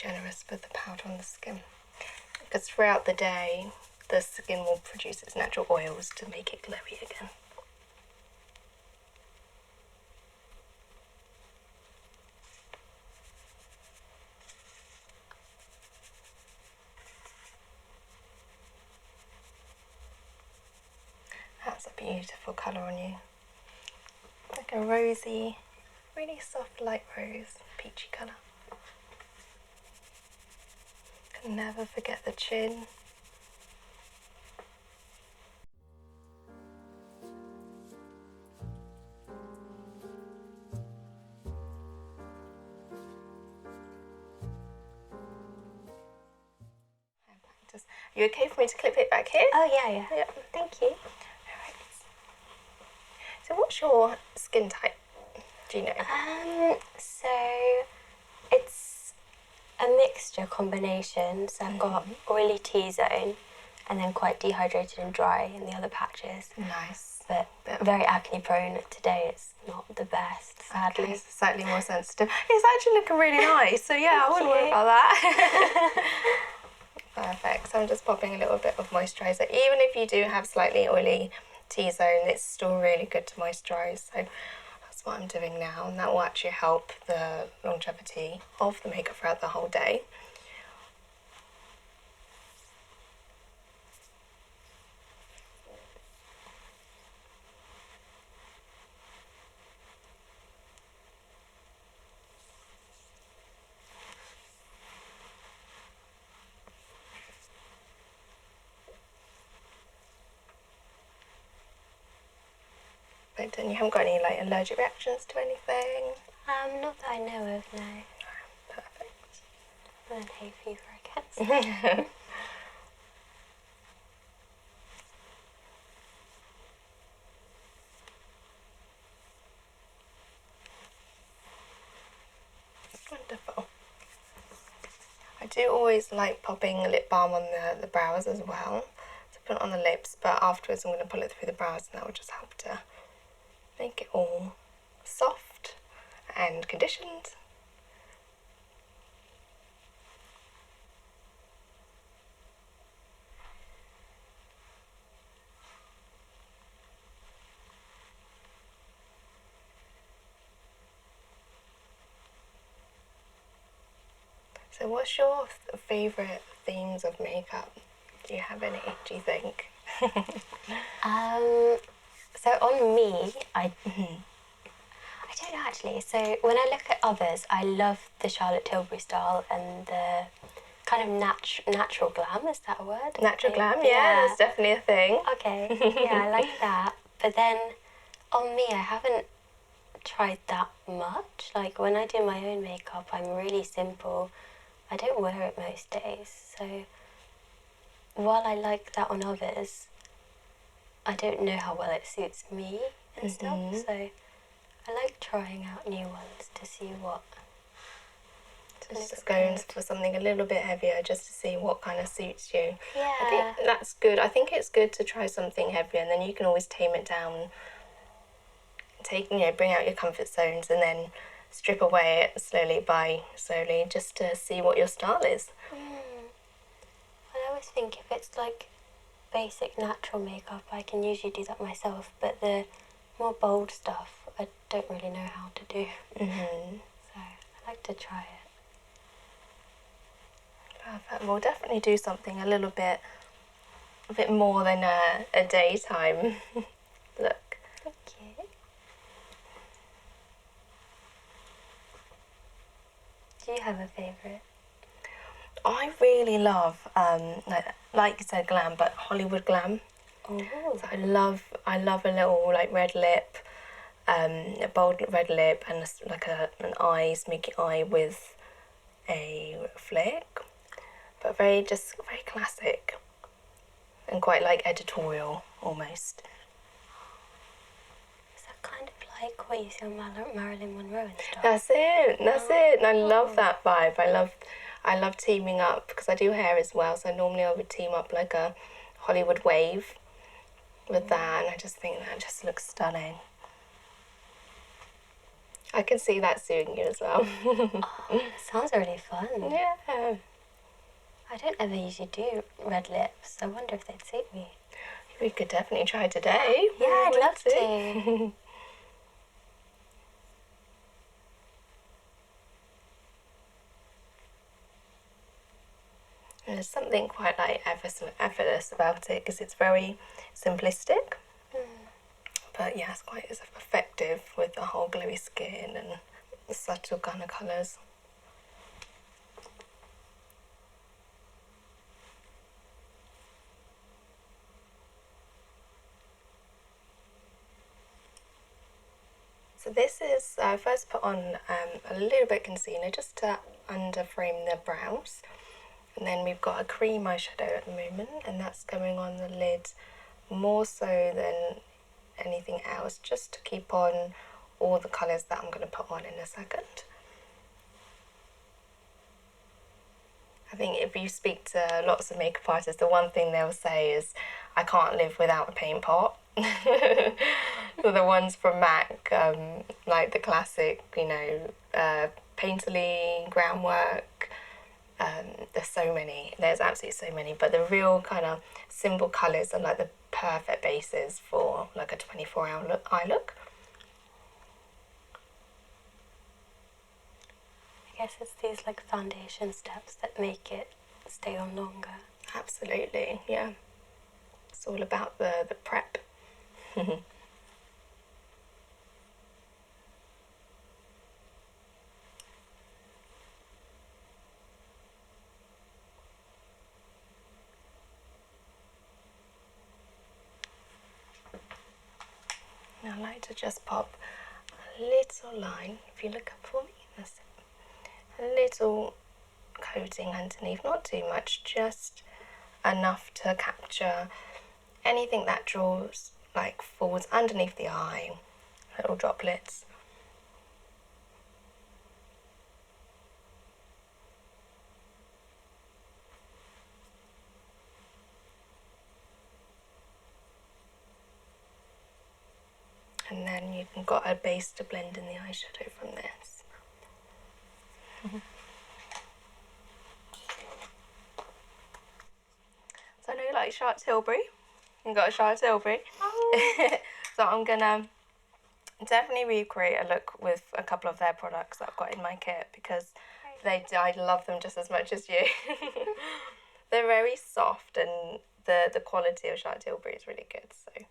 generous with the powder on the skin, because throughout the day the skin will produce its natural oils to make it glowy again. That's a beautiful colour on you. Like a rosy, really soft light rose, peachy colour. Can never forget the chin. Are you okay for me to clip it back here? Oh yeah. Yeah. Thank you. Alright. So what's your skin type? Do you know? So it's a mixture combination. So I've got oily T-zone and then quite dehydrated and dry in the other patches. Nice. But very acne prone. Today it's not the best, sadly. Okay, so slightly more sensitive. It's actually looking really nice, so yeah, I wouldn't worry about that. Perfect. So I'm just popping a little bit of moisturiser. Even if you do have slightly oily T-zone, it's still really good to moisturise. So that's what I'm doing now, and that will actually help the longevity of the makeup throughout the whole day. But then you haven't got any like allergic reactions to anything? Not that I know of, no. Perfect. And then hay fever, I guess. Wonderful. I do always like popping lip balm on the brows as well. So put it on the lips, but afterwards I'm going to pull it through the brows, and that will just help to make it all soft and conditioned. So what's your favourite themes of makeup? Do you have any, do you think? So on me, I don't know actually. So when I look at others, I love the Charlotte Tilbury style and the kind of natural glam. Is that a word? Natural glam, yeah, that's definitely a thing. Okay, yeah, I like that. But then on me, I haven't tried that much. Like when I do my own makeup, I'm really simple. I don't wear it most days. So while I like that on others, I don't know how well it suits me and stuff. So I like trying out new ones to see what. Just going for something a little bit heavier just to see what kind of suits you. Yeah. I think that's good. I think it's good to try something heavier, and then you can always tame it down. Bring out your comfort zones and then strip away it slowly just to see what your style is. I always think if it's like basic natural makeup, I can usually do that myself, but the more bold stuff, I don't really know how to do. So I like to try it. Perfect. We'll definitely do something a bit more than a daytime look. Thank you. Do you have a favourite? I really love, like you said, glam, but Hollywood glam. Oh. So I love a little like red lip, a bold red lip, and like an eye, smoky eye with a flick, but very classic and quite like editorial almost. Is that kind of like what you see on Marilyn Monroe and stuff? That's it. And I love that vibe. I love teaming up because I do hair as well. So normally I would team up like a Hollywood wave with that, and I just think that just looks stunning. I can see that suiting you as well. Sounds really fun. Yeah. I don't ever usually do red lips. I wonder if they'd suit me. We could definitely try today. Yeah, I'd love to. And there's something quite like effortless about it because it's very simplistic. But yeah, it's quite effective with the whole glowy skin and the subtle kind of colours. So this is, I first put on a little bit of concealer just to under frame the brows. And then we've got a cream eyeshadow at the moment, and that's going on the lid more so than anything else, just to keep on all the colours that I'm going to put on in a second. I think if you speak to lots of makeup artists, the one thing they'll say is, I can't live without a paint pot. So the ones from MAC, like the classic, you know, painterly, groundwork, there's so many, there's absolutely so many, but the real kind of simple colours are like the perfect bases for like a 24-hour eye look. I guess it's these like foundation steps that make it stay on longer. Absolutely, yeah. It's all about the prep. Now I like to just pop a little line, if you look up for me, that's it. A little coating underneath, not too much, just enough to capture anything that draws, like falls underneath the eye, little droplets. And then you've got a base to blend in the eyeshadow from this. So I know you like Charlotte Tilbury. You've got a Charlotte Tilbury. Oh. So I'm gonna definitely recreate a look with a couple of their products that I've got in my kit because I love them just as much as you. They're very soft and the quality of Charlotte Tilbury is really good. So.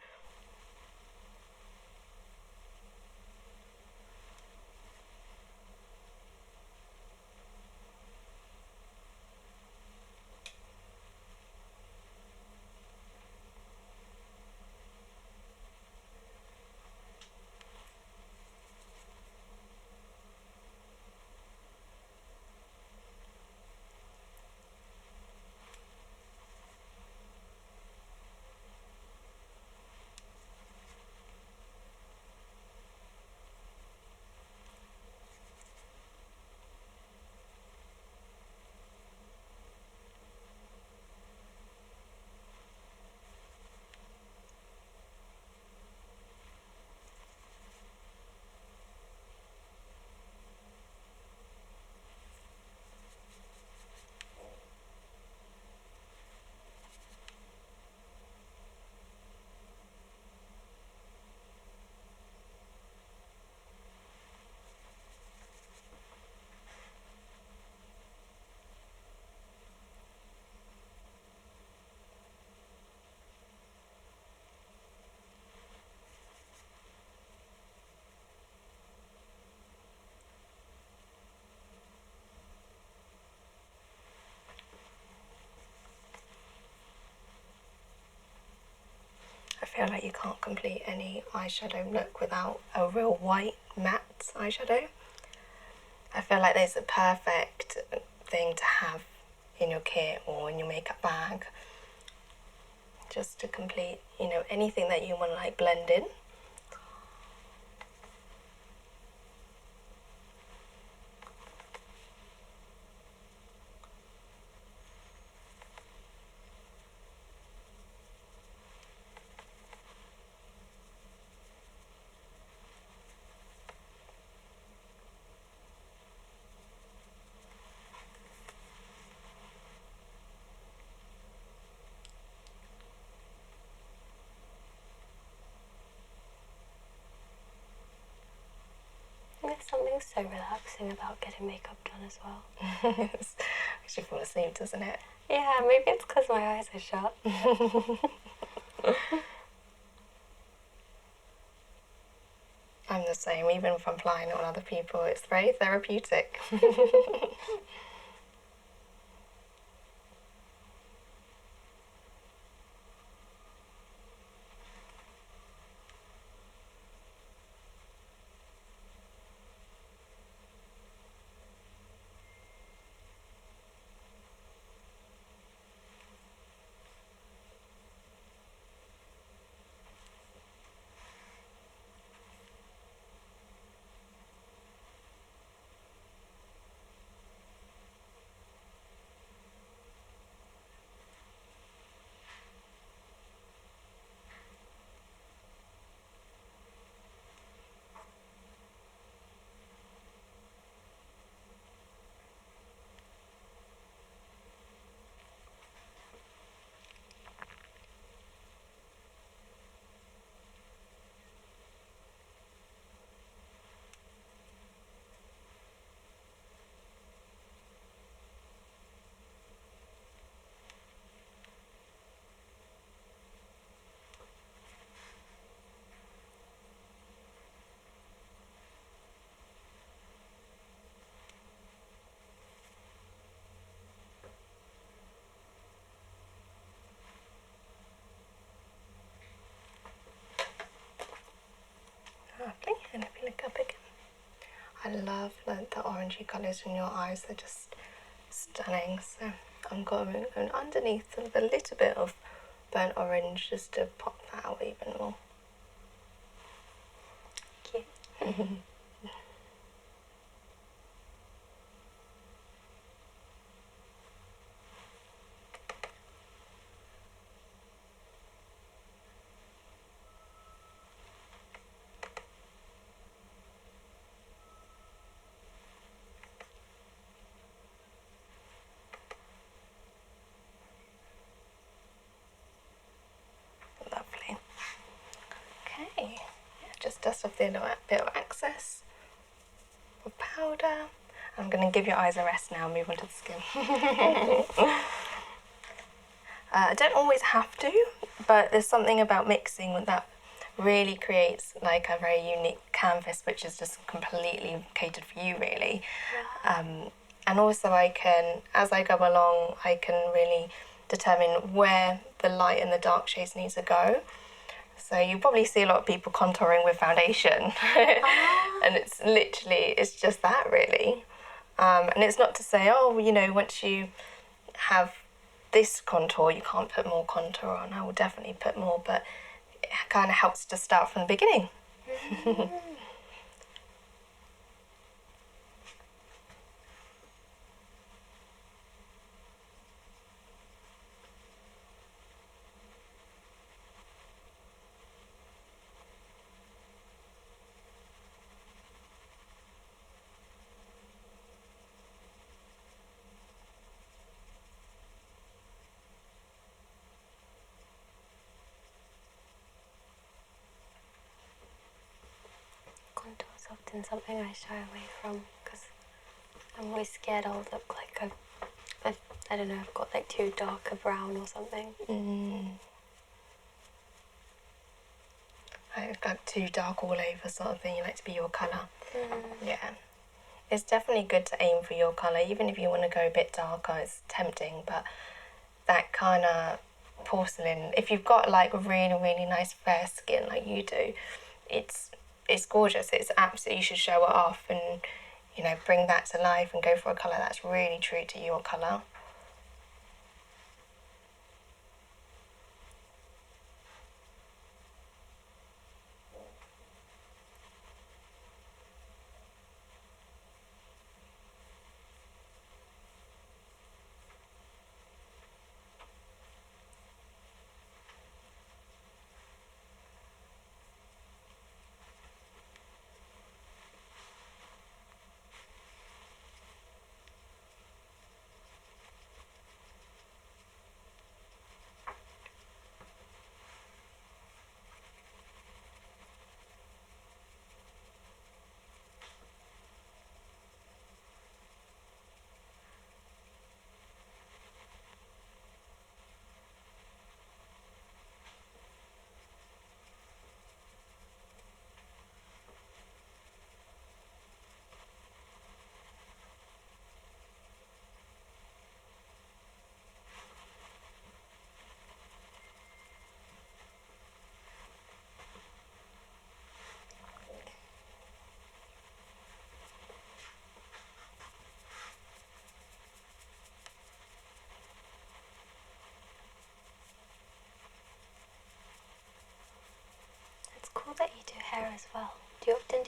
I feel like you can't complete any eyeshadow look without a real white matte eyeshadow. I feel like there's a perfect thing to have in your kit or in your makeup bag just to complete, you know, anything that you want to like blend in. feels so relaxing about getting makeup done as well. Makes you fall asleep, doesn't it? Yeah, maybe it's because my eyes are shut. I'm the same, even if I'm applying it on other people, it's very therapeutic. Lovely, and if you look up again. I love the orangey colours in your eyes, they're just stunning. So I'm going underneath with a little bit of burnt orange just to pop that out even more. Thank you. Lovely. Okay, just dust off the little bit of excess of powder. I'm going to give your eyes a rest now and move on to the skin. I don't always have to, but there's something about mixing that really creates like a very unique canvas, which is just completely catered for you, really. And also I can, as I go along, I can really determine where the light and the dark shades need to go. So you probably see a lot of people contouring with foundation. And it's just that, really. And it's not to say, oh, you know, once you have this contour, you can't put more contour on. I will definitely put more, but it kind of helps to start from the beginning. Contour's often something I shy away from because I'm always scared I'll look like I don't know, I've got like too dark a brown or something. I've got too dark all over sort of thing. You like to be your colour. Yeah. It's definitely good to aim for your colour, even if you want to go a bit darker. It's tempting, but that kind of porcelain, if you've got like really, really nice fair skin like you do, it's gorgeous. It's absolutely, you should show it off and, you know, bring that to life and go for a colour that's really true to your colour.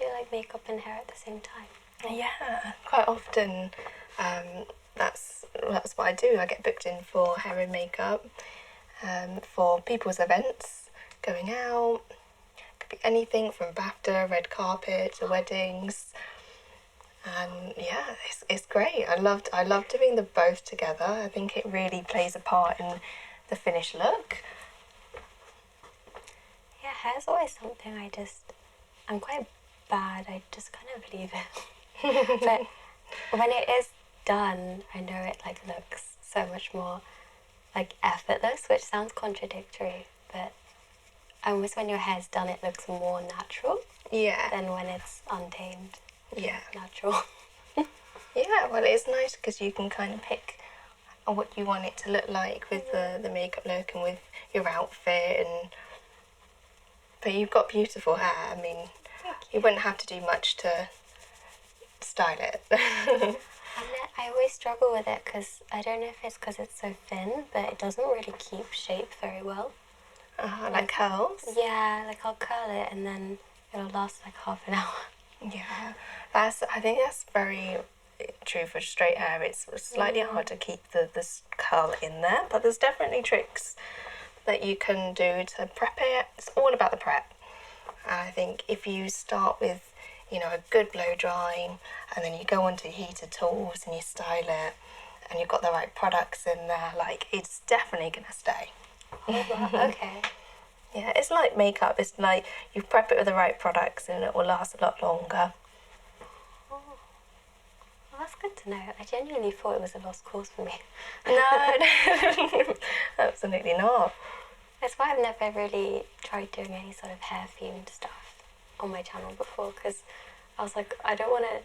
do like makeup and hair at the same time? Yeah, quite often that's what I do. I get booked in for hair and makeup for people's events, going out. Could be anything from BAFTA, red carpet to weddings. And yeah, it's great. I love doing them both together. I think it really plays a part in the finished look. Yeah, hair's always something I'm quite bad. I just kind of leave it. But when it is done, I know it like looks so much more like effortless, which sounds contradictory, but almost when your hair's done, it looks more natural. Yeah. Than when it's untamed. Yeah. Natural. Yeah, well, it's nice because you can kind of pick what you want it to look like with the makeup look and with your outfit. But you've got beautiful hair. I mean, you wouldn't have to do much to style it. I always struggle with it because I don't know if it's because it's so thin, but it doesn't really keep shape very well. Like curls? Yeah, like I'll curl it and then it'll last like half an hour. Yeah, I think that's very true for straight hair. It's slightly hard to keep this curl in there, but there's definitely tricks that you can do to prep it. It's all about the prep. I think if you start with, a good blow drying, and then you go onto heated tools and you style it, and you've got the right products in there, like it's definitely gonna stay. Oh, wow. Okay. Yeah, it's like makeup. It's like you prep it with the right products and it will last a lot longer. Oh. Well, that's good to know. I genuinely thought it was a lost cause for me. No, absolutely not. That's why I've never really tried doing any sort of hair themed stuff on my channel before, because I was like, I don't want to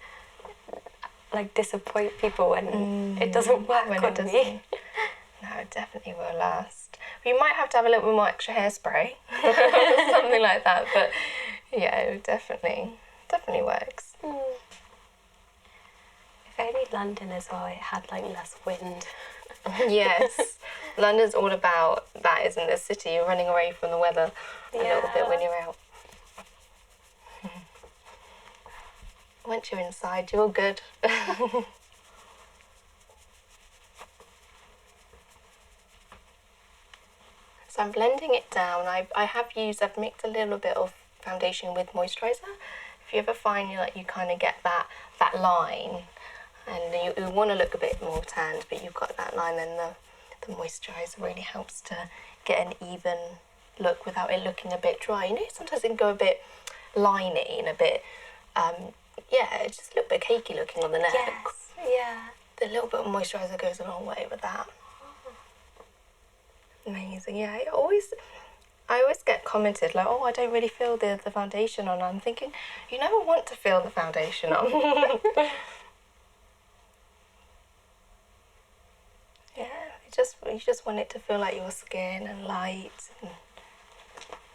like disappoint people when it doesn't work when on it doesn't. me. No, it definitely will last. You might have to have a little bit more extra hairspray, something like that. But yeah, it definitely works. If only London as well, it had like less wind. Yes, London's all about that, isn't it? The city, you're running away from the weather a little bit when you're out. Once you're inside, you're good. So I'm blending it down. I've mixed a little bit of foundation with moisturiser. If you ever find you kind of get that line, and you want to look a bit more tanned, but you've got that line, then the moisturiser really helps to get an even look without it looking a bit dry. Sometimes it can go a bit liney and a bit, it's just a little bit cakey looking on the neck. Yes, yeah. The little bit of moisturiser goes a long way with that. Amazing, yeah. I always get commented like, oh, I don't really feel the foundation on. I'm thinking, you never want to feel the foundation on. Yeah, you just want it to feel like your skin and light and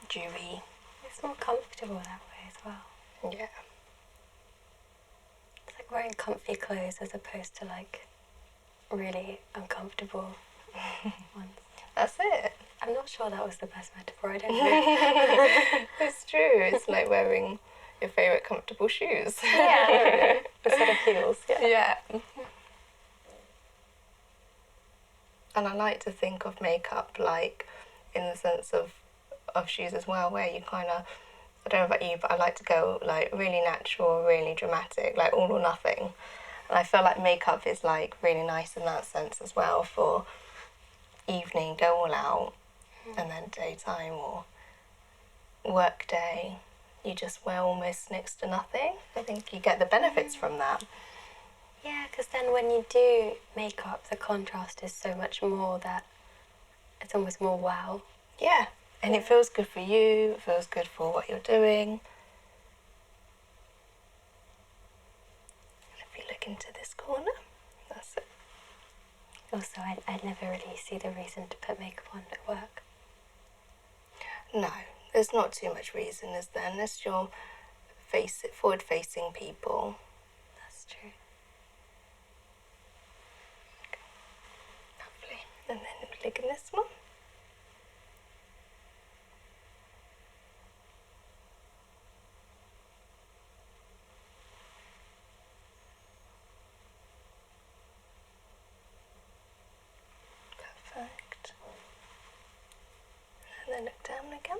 dewy. It's more comfortable that way as well. Yeah. It's like wearing comfy clothes as opposed to like really uncomfortable ones. That's it. I'm not sure that was the best metaphor, I don't know. It's true. It's like wearing your favourite comfortable shoes. Yeah, instead of heels. Yeah. And I like to think of makeup like in the sense of shoes as well, where you kind of, I don't know about you, but I like to go like really natural, really dramatic, like all or nothing. And I feel like makeup is like really nice in that sense as well for evening, go all out, and then daytime or work day, you just wear almost next to nothing. I think you get the benefits from that. Yeah, because then when you do makeup, the contrast is so much more that it's almost more wow. Yeah, and it feels good for you, it feels good for what you're doing. If you look into this corner, that's it. Also, I'd never really see the reason to put makeup on at work. No, there's not too much reason, is there? Unless you're forward-facing people. That's true. Lovely. And then look in this one. down again.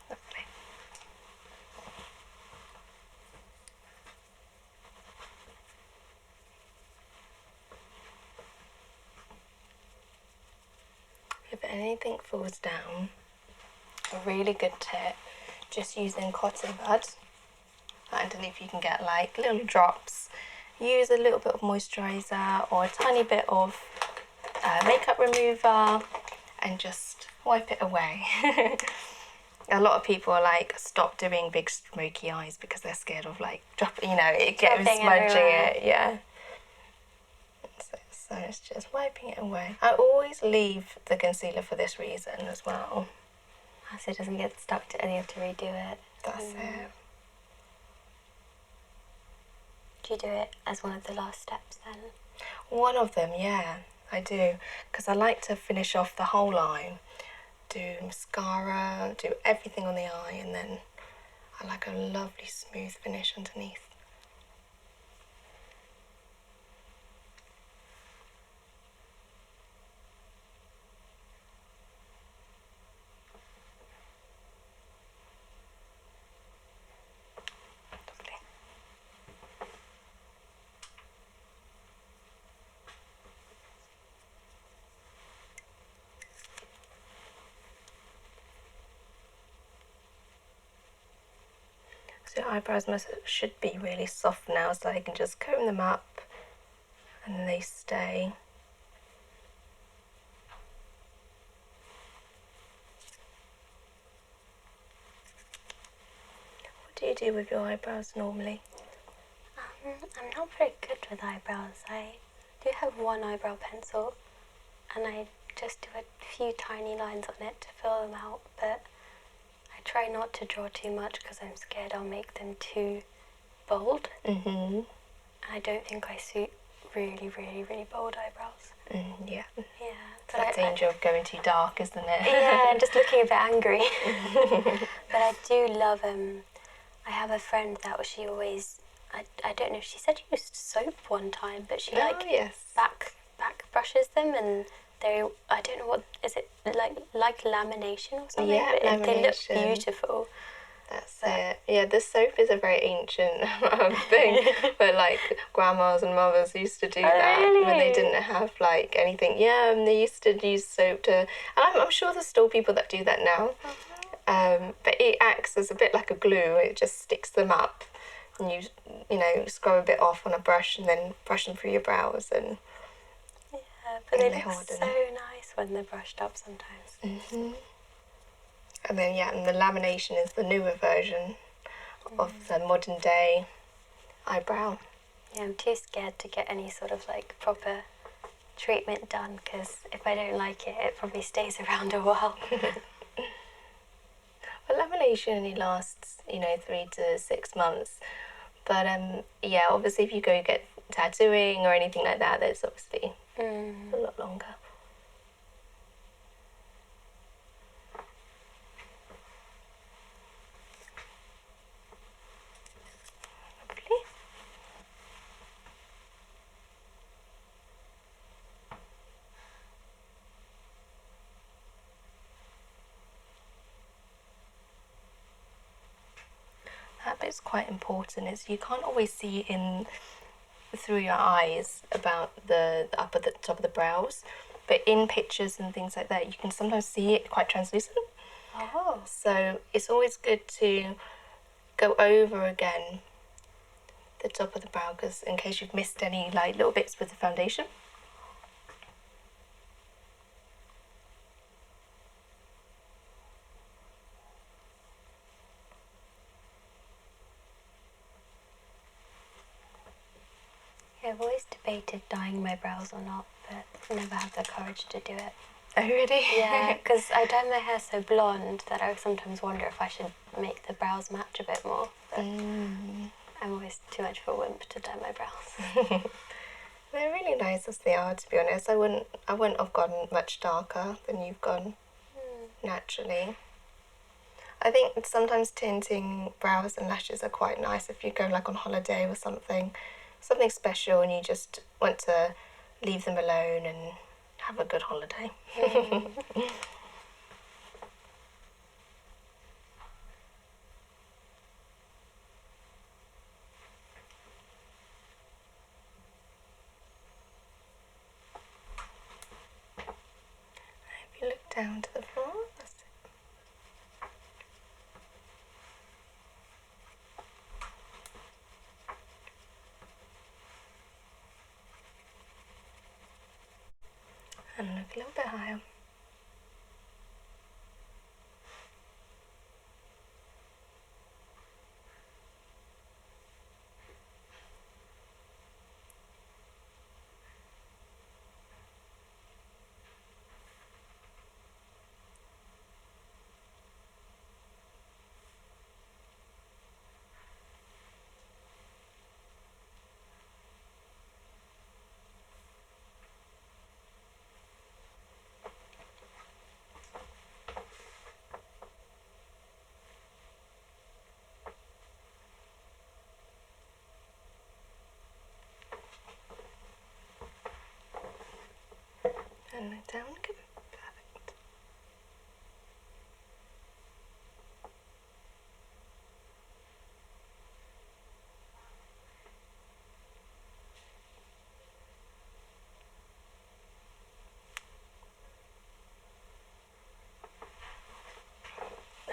Lovely. If anything falls down, a really good tip, just using cotton bud. Underneath you can get like little drops. Use a little bit of moisturiser or a tiny bit of makeup remover and just wipe it away. A lot of people are like, stop doing big smoky eyes because they're scared of like dropping, smudging it, yeah. So it's just wiping it away. I always leave the concealer for this reason as well. So it doesn't get stuck and you have to redo it. That's it. Do you do it as one of the last steps then? One of them, yeah, I do. Because I like to finish off the whole eye. Do mascara, do everything on the eye, and then I like a lovely smooth finish underneath. So your eyebrows should be really soft now, so I can just comb them up and they stay. What do you do with your eyebrows normally? I'm not very good with eyebrows. I do have one eyebrow pencil and I just do a few tiny lines on it to fill them out, but I try not to draw too much because I'm scared I'll make them too bold. And I don't think I suit really, really, really bold eyebrows. Yeah. Yeah. It's that danger of going too dark, isn't it? Yeah, and just looking a bit angry. But I do love, I have a friend that she always, I don't know, she said she used soap one time, but she back brushes them and I don't know what, is it like lamination or something? Yeah, lamination. They look beautiful. That's it. Yeah, the soap is a very ancient thing, but like grandmas and mothers used to do that when they didn't have like anything. Yeah, and they used to use soap to, and I'm sure there's still people that do that now. But it acts as a bit like a glue. It just sticks them up, and you scrub a bit off on a brush and then brush them through your brows and. Yeah, but they look so nice when they're brushed up sometimes. And then and the lamination is the newer version of the modern day eyebrow. Yeah, I'm too scared to get any sort of like proper treatment done because if I don't like it, it probably stays around a while. Well, lamination only lasts, 3 to 6 months. But obviously if you go get tattooing or anything like that, that's obviously a lot longer. That bit's quite important, is you can't always see in through your eyes about the top of the brows, but in pictures and things like that you can sometimes see it quite translucent. So it's always good to go over again the top of the brow, because in case you've missed any like little bits with the foundation. I've always debated dyeing my brows or not, but never had the courage to do it. Oh, really? Yeah, because I dye my hair so blonde that I sometimes wonder if I should make the brows match a bit more. But I'm always too much of a wimp to dye my brows. They're really nice as they are, to be honest. I wouldn't have gone much darker than you've gone naturally. I think sometimes tinting brows and lashes are quite nice if you go like on holiday or something special and you just want to leave them alone and have a good holiday. If you look down to the floor, that's it. And look a little bit higher. And down again. Perfect.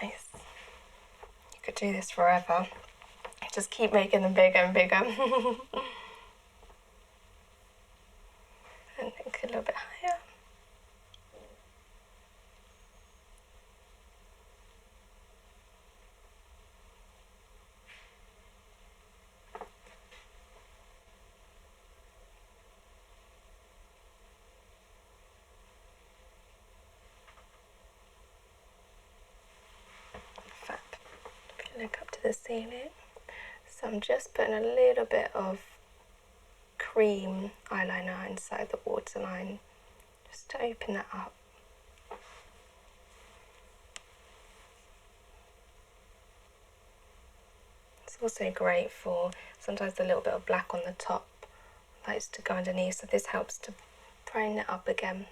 Nice. You could do this forever. Just keep making them bigger and bigger. And think a little bit higher. Fab. If you look up to the ceiling. So I'm just putting a little bit of cream eyeliner inside the waterline just to open that up. It's also great for sometimes a little bit of black on the top likes to go underneath, so this helps to brighten it up again.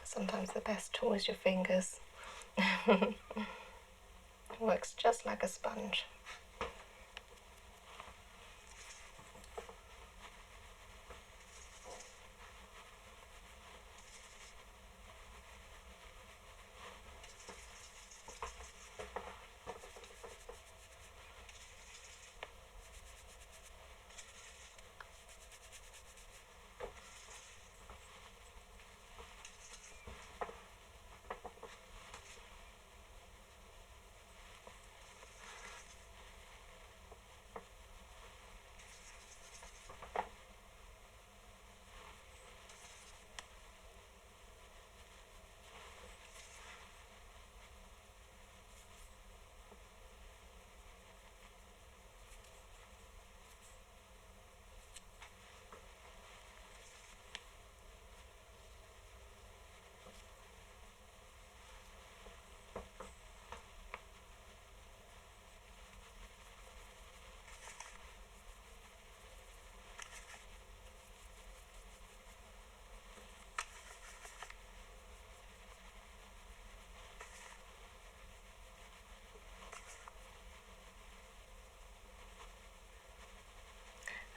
Sometimes the best tool is your fingers. It works just like a sponge.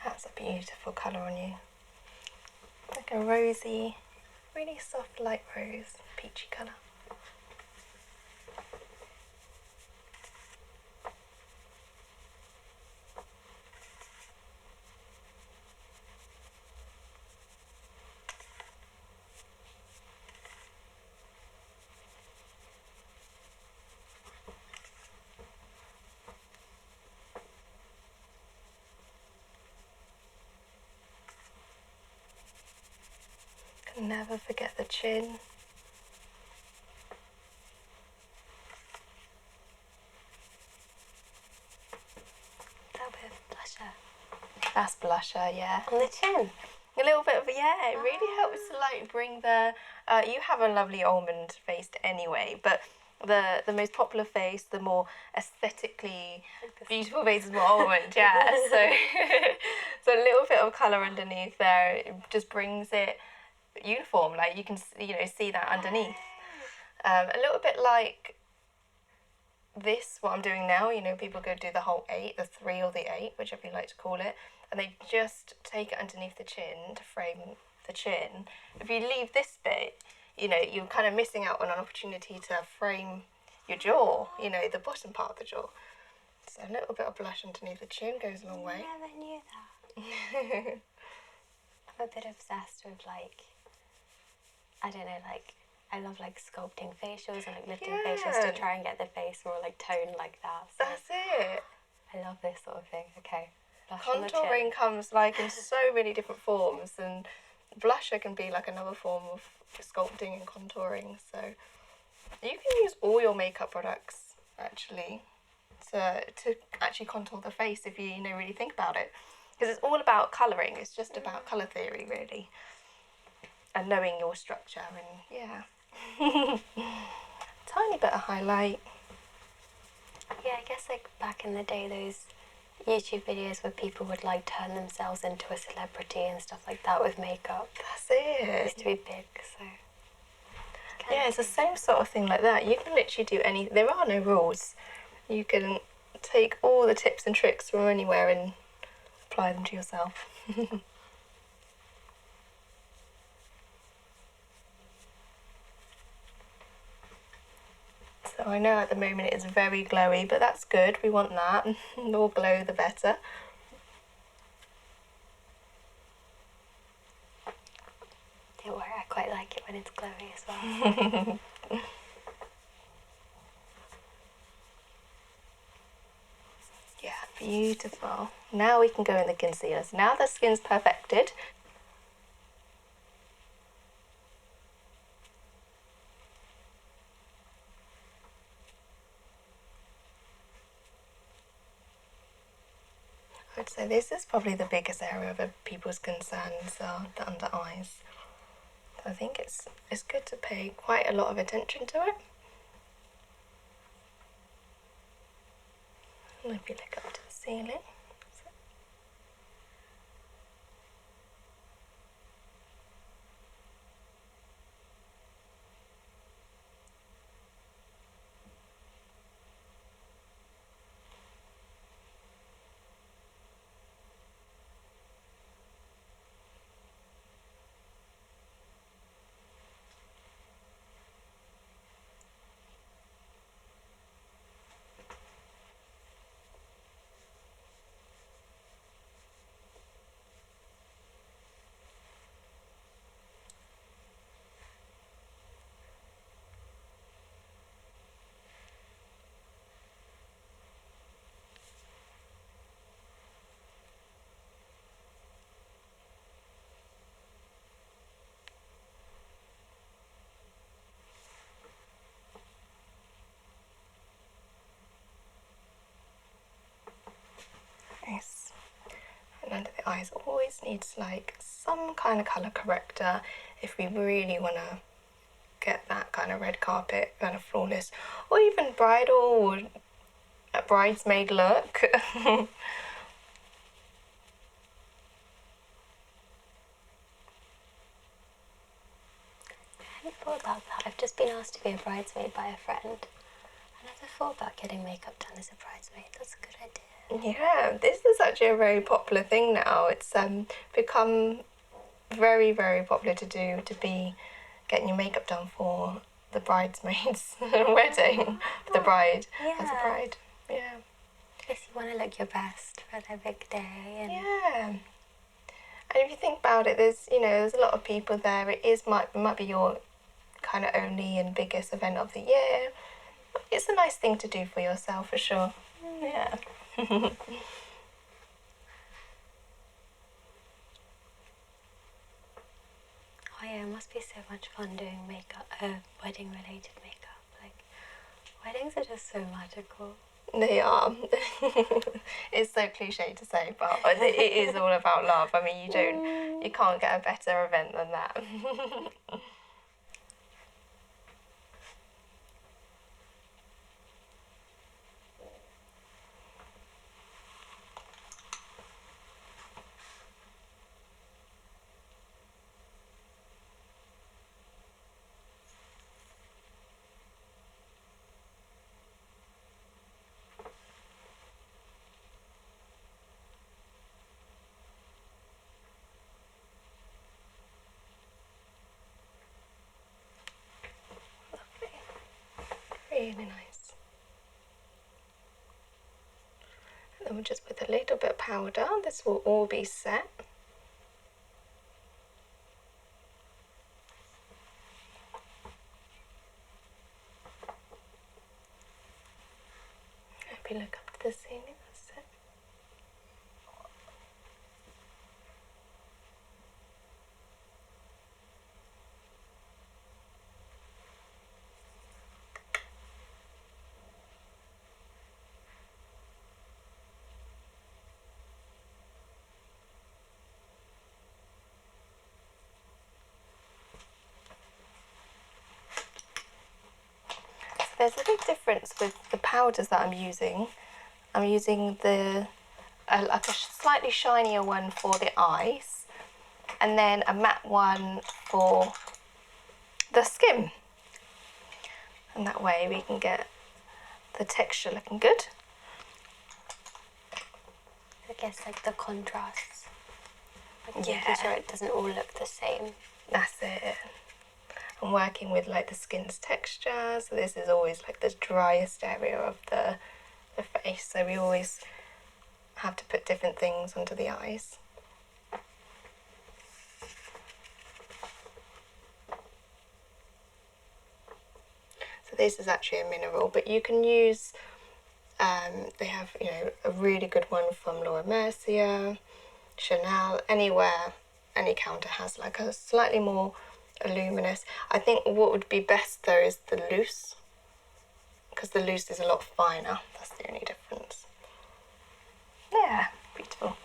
That's a beautiful colour on you. Like a rosy Really soft light rose, peachy colour. Can never forget the chin. That bit of blusher. That's blusher, yeah. On the chin. A little bit of, yeah, it really helps to like bring the, you have a lovely almond face anyway, but the most popular face, the more aesthetically beautiful face is more almond, yeah. So, so a little bit of colour underneath there, it just brings it uniform, like you can, see that underneath. A little bit like this, what I'm doing now, people go do the whole 8, the 3 or the 8, whichever you like to call it, and they just take it underneath the chin to frame the chin. If you leave this bit, you're kind of missing out on an opportunity to frame your jaw, the bottom part of the jaw. So a little bit of blush underneath the chin goes a long way. I never knew that. I'm a bit obsessed with like, I don't know, like, I love like sculpting facials and like lifting facials to try and get the face more like toned like that. So That's it. I love this sort of thing. Okay. Blush on the Contouring chin. comes like in so many different forms, and blusher can be like another form of sculpting and contouring. So you can use all your makeup products actually to actually contour the face if you really think about it, because it's all about colouring. It's just about colour theory really, and knowing your structure, and yeah. Tiny bit of highlight. Yeah, I guess like back in the day, those YouTube videos where people would like turn themselves into a celebrity and stuff like that with makeup. That's it. Used to be big, so. Yeah, it's the same sort of thing like that. You can literally do any. There are no rules. You can take all the tips and tricks from anywhere and apply them to yourself. So I know at the moment it is very glowy, but that's good. We want that. The more glow, the better. Don't worry, I quite like it when it's glowy as well. Yeah, beautiful. Now we can go in the concealers. Now the skin's perfected. I'd say this is probably the biggest area of people's concerns are the under eyes. So I think it's good to pay quite a lot of attention to it. Maybe look up to the ceiling. Nice. And under the eyes always needs like some kind of colour corrector if we really want to get that kind of red carpet, kind of flawless, or even bridal or a bridesmaid look. I hadn't thought about that. I've just been asked to be a bridesmaid by a friend. I never thought about getting makeup done as a bridesmaid. That's a good idea. Yeah, this is actually a very popular thing now. It's become very, very popular to do, to be getting your makeup done for the bridesmaid's wedding, for the bride, as a bride. Yeah. Yes, you want to look your best for their big day. And yeah. And if you think about it, there's a lot of people there. It might be your kind of only and biggest event of the year. It's a nice thing to do for yourself, for sure. Yeah. Oh yeah, it must be so much fun doing makeup, wedding-related makeup. Like, weddings are just so magical. They are. It's so cliche to say, but it is all about love. I mean, you can't get a better event than that. Really nice. And then we'll just put a little bit of powder. This will all be set. Hope you look up to the ceiling. That's it. There's a big difference with the powders that I'm using. I'm using like a slightly shinier one for the eyes, and then a matte one for the skin. And that way we can get the texture looking good. I guess like the contrasts. Like Yeah. making sure it doesn't all look the same. That's it. I'm working with like the skin's texture, so this is always like the driest area of the face, so we always have to put different things onto the eyes. So this is actually a mineral, but you can use, they have a really good one from Laura Mercier, Chanel, anywhere, any counter has like a slightly more luminous. I think what would be best though is the loose, because the loose is a lot finer. That's the only difference. Yeah, beautiful.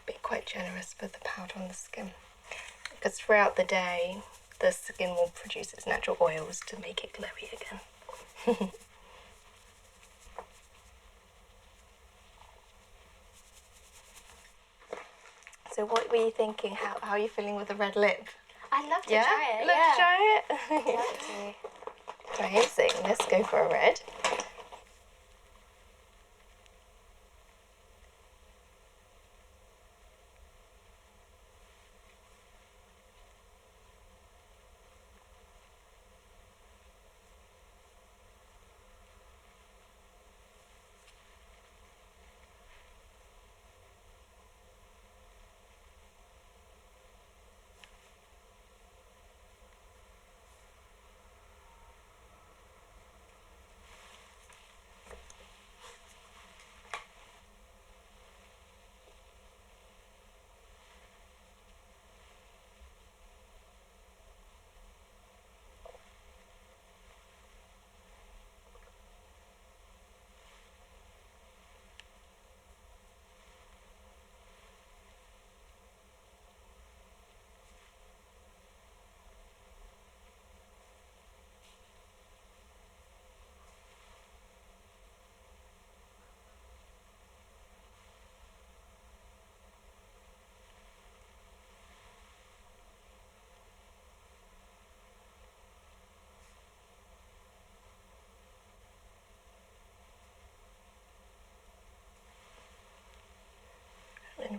Be quite generous with the powder on the skin, because throughout the day the skin will produce its natural oils to make it glowy again. So what were you thinking? How are you feeling with the red lip? I'd love to try it. Let's try it. I'd love to. Amazing. Let's go for a red.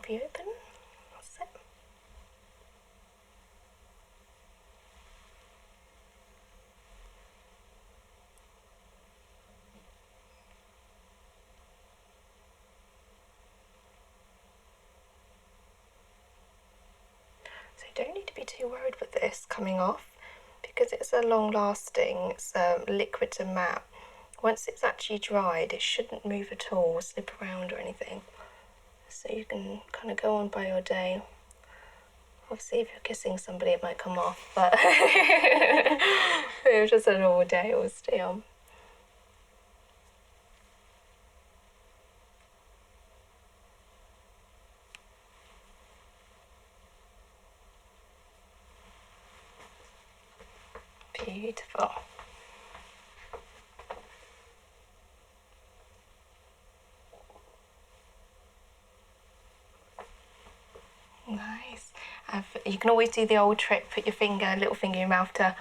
be open. That's it. So you don't need to be too worried with this coming off, because it's a long-lasting, it's liquid to matte. Once it's actually dried, it shouldn't move at all, or slip around or anything. So you can kind of go on by your day. Obviously, if you're kissing somebody, it might come off, but if it was just a normal day, it will stay on. Beautiful. Nice. You can always do the old trick, put your little finger in your mouth to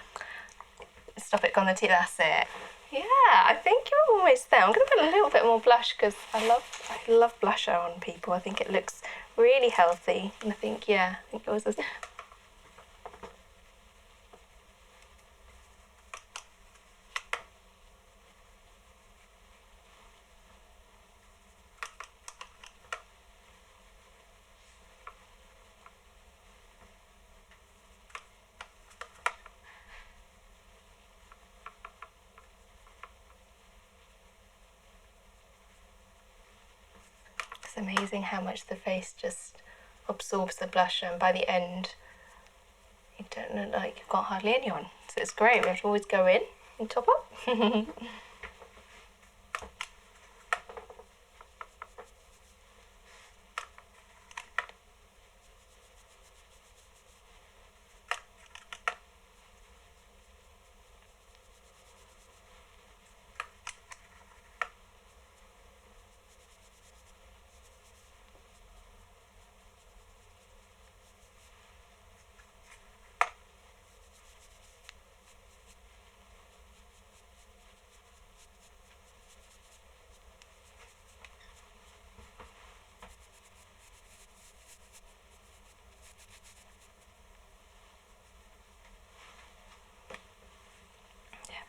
stop it on the teeth. That's it. Yeah, I think you're almost there. I'm going to put a little bit more blush because I love blusher on people. I think it looks really healthy, and I think yours is. It's amazing how much the face just absorbs the blusher, and by the end you don't look like you've got hardly any on. So it's great. We have to always go in and top up.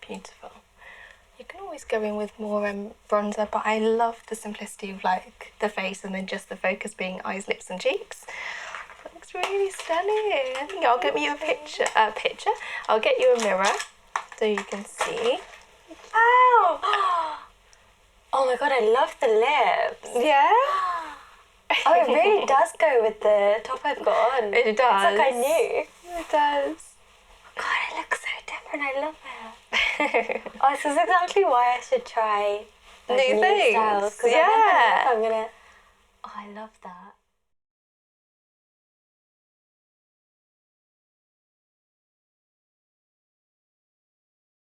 Beautiful. You can always go in with more bronzer, but I love the simplicity of like the face and then just the focus being eyes, lips and cheeks. That looks really stunning. I think I'll get you a picture. I'll get you a mirror so you can see. Ow! Oh my god, I love the lips. Yeah? Oh, it really does go with the top I've got on. It does. It's like I knew. It does. God, it looks so different. I love it. Oh, this is exactly why I should try new things. styles. Yeah. I'm gonna. Oh, I love that.